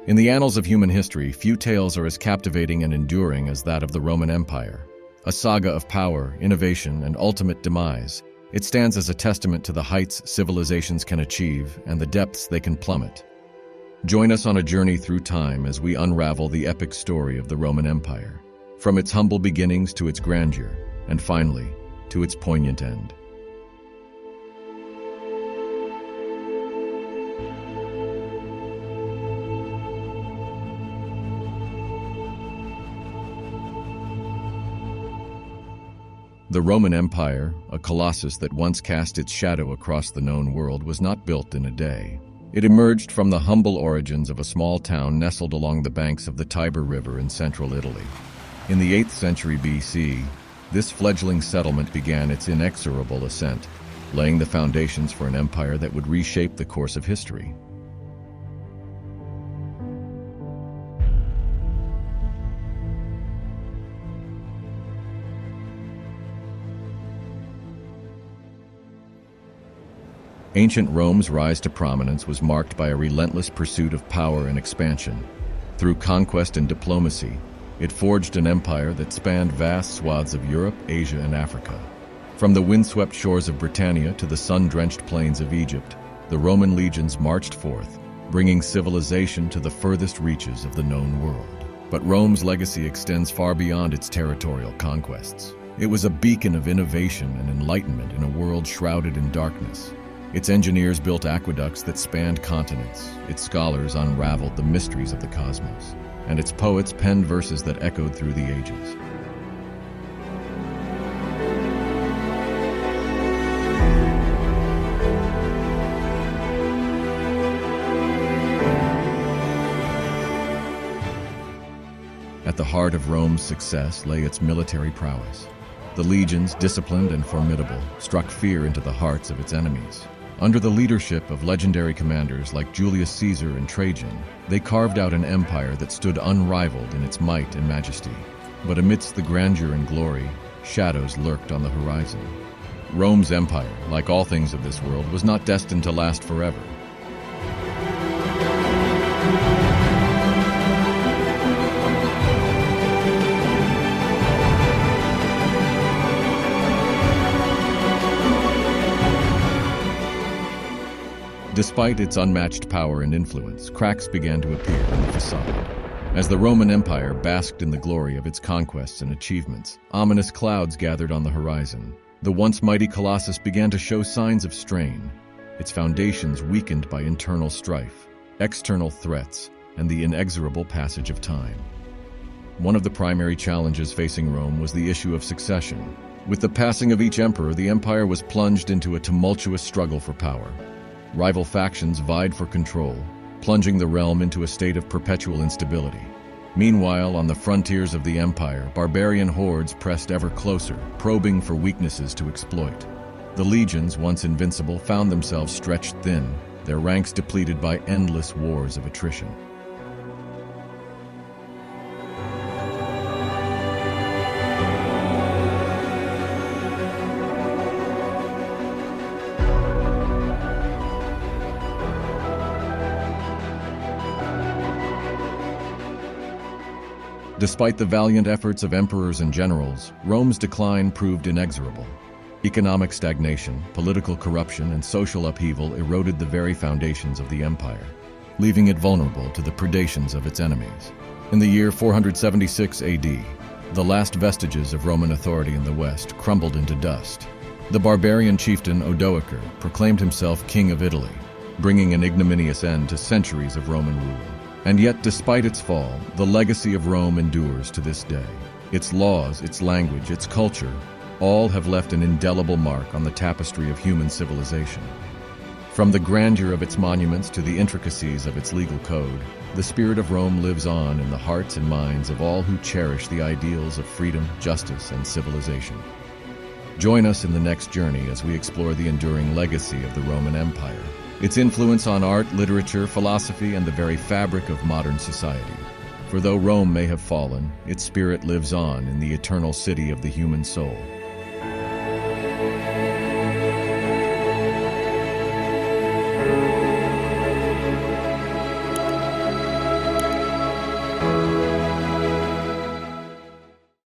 In the annals of human history, few tales are as captivating and enduring as that of the Roman Empire. A saga of power, innovation, and ultimate demise, it stands as a testament to the heights civilizations can achieve and the depths they can plummet. Join us on a journey through time as we unravel the epic story of the Roman Empire, from its humble beginnings to its grandeur, and finally, to its poignant end. The Roman Empire, a colossus that once cast its shadow across the known world, was not built in a day. It emerged from the humble origins of a small town nestled along the banks of the Tiber River in central Italy. In the 8th century BC, this fledgling settlement began its inexorable ascent, laying the foundations for an empire that would reshape the course of history. Ancient Rome's rise to prominence was marked by a relentless pursuit of power and expansion. Through conquest and diplomacy, it forged an empire that spanned vast swaths of Europe, Asia, and Africa. From the windswept shores of Britannia to the sun-drenched plains of Egypt, the Roman legions marched forth, bringing civilization to the furthest reaches of the known world. But Rome's legacy extends far beyond its territorial conquests. It was a beacon of innovation and enlightenment in a world shrouded in darkness. Its engineers built aqueducts that spanned continents, its scholars unraveled the mysteries of the cosmos, and its poets penned verses that echoed through the ages. At the heart of Rome's success lay its military prowess. The legions, disciplined and formidable, struck fear into the hearts of its enemies. Under the leadership of legendary commanders like Julius Caesar and Trajan, they carved out an empire that stood unrivaled in its might and majesty. But amidst the grandeur and glory, shadows lurked on the horizon. Rome's empire, like all things of this world, was not destined to last forever. Despite its unmatched power and influence, cracks began to appear in the facade. As the Roman Empire basked in the glory of its conquests and achievements, ominous clouds gathered on the horizon. The once mighty colossus began to show signs of strain, its foundations weakened by internal strife, external threats, and the inexorable passage of time. One of the primary challenges facing Rome was the issue of succession. With the passing of each emperor, the empire was plunged into a tumultuous struggle for power. Rival factions vied for control, plunging the realm into a state of perpetual instability. Meanwhile, on the frontiers of the empire, barbarian hordes pressed ever closer, probing for weaknesses to exploit. The legions, once invincible, found themselves stretched thin, their ranks depleted by endless wars of attrition. Despite the valiant efforts of emperors and generals, Rome's decline proved inexorable. Economic stagnation, political corruption, and social upheaval eroded the very foundations of the empire, leaving it vulnerable to the predations of its enemies. In the year 476 AD, the last vestiges of Roman authority in the West crumbled into dust. The barbarian chieftain Odoacer proclaimed himself king of Italy, bringing an ignominious end to centuries of Roman rule. And yet, despite its fall, the legacy of Rome endures to this day. Its laws, its language, its culture, all have left an indelible mark on the tapestry of human civilization. From the grandeur of its monuments to the intricacies of its legal code, the spirit of Rome lives on in the hearts and minds of all who cherish the ideals of freedom, justice, and civilization. Join us in the next journey as we explore the enduring legacy of the Roman Empire, its influence on art, literature, philosophy, and the very fabric of modern society. For though Rome may have fallen, its spirit lives on in the eternal city of the human soul.